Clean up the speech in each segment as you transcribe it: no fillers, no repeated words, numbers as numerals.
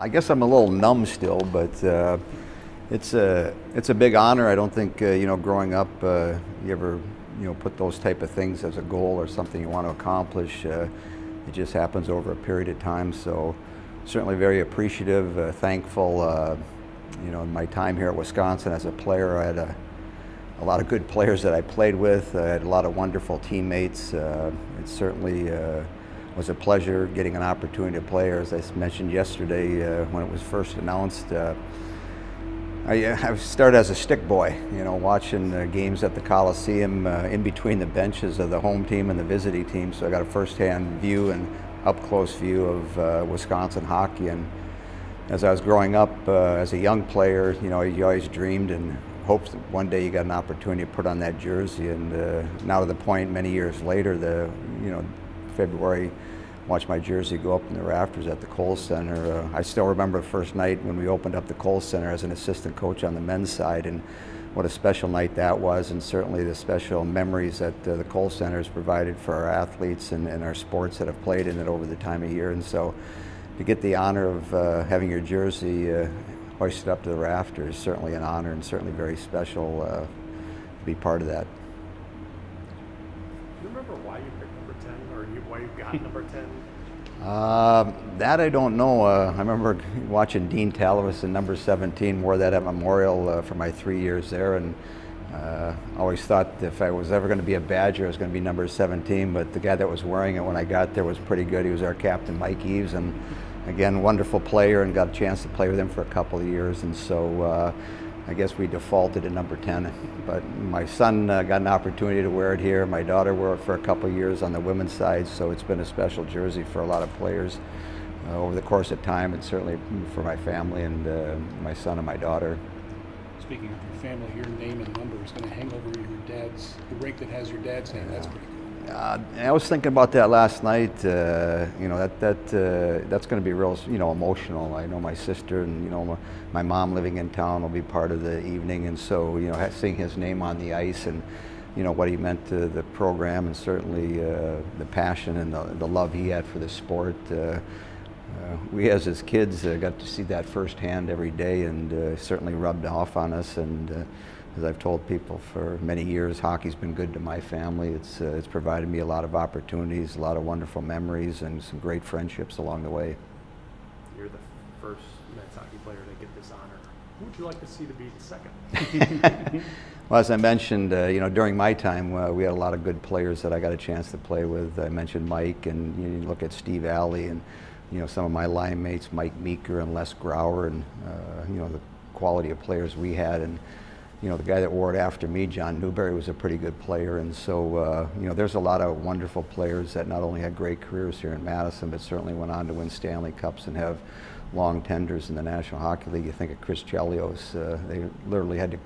I guess I'm a little numb still, but it's a big honor. I don't think growing up you ever put those type of things as a goal or something you want to accomplish. It just happens over a period of time. So certainly very appreciative, thankful. In my time here at Wisconsin as a player, I had a lot of good players that I played with. I had a lot of wonderful teammates. It certainly was a pleasure getting an opportunity to play. As I mentioned yesterday when it was first announced, I started as a stick boy, watching games at the Coliseum in between the benches of the home team and the visiting team. So I got a first-hand view and up-close view of Wisconsin hockey. And as I was growing up as a young player, you always dreamed and hoped that one day you got an opportunity to put on that jersey. And now to the point, many years later, February, watched my jersey go up in the rafters at the Kohl Center. I still remember the first night when we opened up the Kohl Center as an assistant coach on the men's side, and what a special night that was, and certainly the special memories that the Kohl Center has provided for our athletes and our sports that have played in it over the time of year. And so to get the honor of having your jersey hoisted up to the rafters is certainly an honor and certainly very special to be part of that. Do you remember why you picked number 10 or why you got number 10? That I don't know. I remember watching Dean Talvis number 17, wore that at Memorial for my 3 years there, and always thought if I was ever going to be a Badger, it was going to be number 17, but the guy that was wearing it when I got there was pretty good. He was our captain, Mike Eves, and again, wonderful player, and got a chance to play with him for a couple of years, and so I guess we defaulted to number 10, but my son got an opportunity to wear it here. My daughter wore it for a couple of years on the women's side, so it's been a special jersey for a lot of players over the course of time, and certainly for my family and my son and my daughter. Speaking of your family, your name and number is going to hang over the rink that has your dad's name. That's pretty cool. I was thinking about that last night. That's going to be real, emotional. I know my sister and my mom living in town will be part of the evening, and so seeing his name on the ice and what he meant to the program, and certainly the passion and the love he had for the sport. We as his kids got to see that firsthand every day, and certainly rubbed off on us. And as I've told people for many years, hockey's been good to my family. It's provided me a lot of opportunities, a lot of wonderful memories, and some great friendships along the way. You're the first men's hockey player to get this honor. Who would you like to see to be the second? Well, as I mentioned, during my time, we had a lot of good players that I got a chance to play with. I mentioned Mike, and you look at Steve Alley, and some of my line mates, Mike Meeker and Les Grauer, and the quality of players we had. And the guy that wore it after me, John Newberry, was a pretty good player. And so, there's a lot of wonderful players that not only had great careers here in Madison, but certainly went on to win Stanley Cups and have long tenders in the National Hockey League. You think of Chris Chelios. They literally had to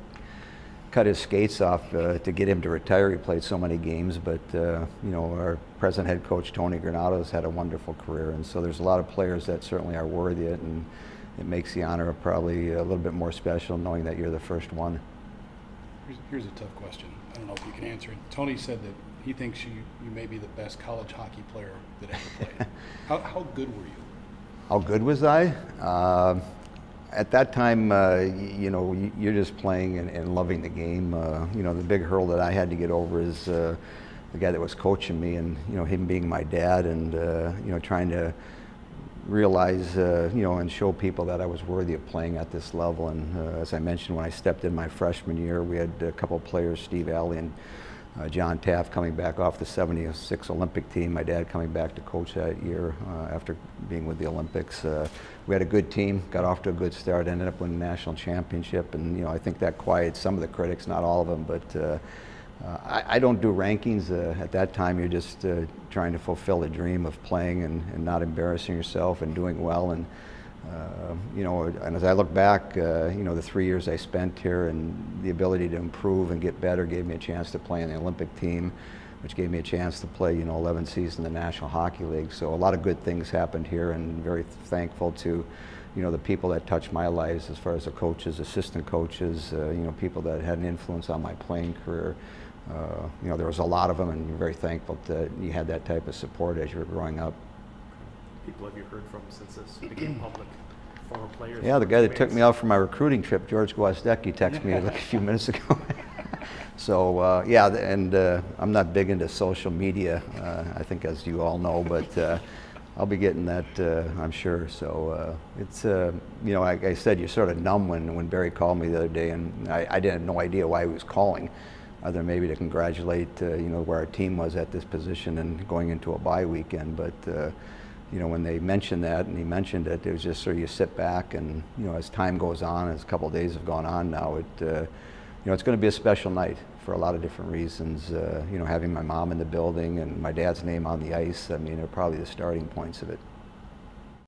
cut his skates off to get him to retire. He played so many games, but our present head coach, Tony Granado's had a wonderful career. And so there's a lot of players that certainly are worthy it, and it makes the honor probably a little bit more special knowing that you're the first one. Here's a tough question. I don't know if you can answer it. Tony said that he thinks you may be the best college hockey player that ever played. How good were you? How good was I? At that time, you're just playing and loving the game. The big hurdle that I had to get over is the guy that was coaching me, and him being my dad, and trying to realize and show people that I was worthy of playing at this level. And as I mentioned, when I stepped in my freshman year, we had a couple of players, Steve Alley and John Taft, coming back off the '76 Olympic team. My dad coming back to coach that year after being with the Olympics. We had a good team, got off to a good start, ended up winning the national championship, and I think that quieted some of the critics, not all of them, but I don't do rankings. At that time, you're just trying to fulfill the dream of playing and not embarrassing yourself and doing well. And and as I look back, the 3 years I spent here and the ability to improve and get better gave me a chance to play in the Olympic team, which gave me a chance to play 11 seasons in the National Hockey League. So a lot of good things happened here, and very thankful to the people that touched my lives as far as the coaches, assistant coaches, people that had an influence on my playing career. There was a lot of them, and you're very thankful that you had that type of support as you were growing up. People have you heard from since this became public? former players. Yeah, the guy that took teammates. me out for my recruiting trip, George Gwasdecki, texted me like a few minutes ago. So yeah, and I'm not big into social media, I think as you all know, but I'll be getting that, I'm sure. So it's, you know, like I said, you're sort of numb when Barry called me the other day, and I didn't have no idea why he was calling, other than maybe to congratulate, you know, where our team was at this position and going into a bye weekend. But you know, when they mentioned that and he mentioned it, it was just sort of you sit back and, you know, as time goes on, as a couple of days have gone on now, it, you know, it's going to be a special night for a lot of different reasons. You know, having my mom in the building and my dad's name on the ice, I mean, are probably the starting points of it.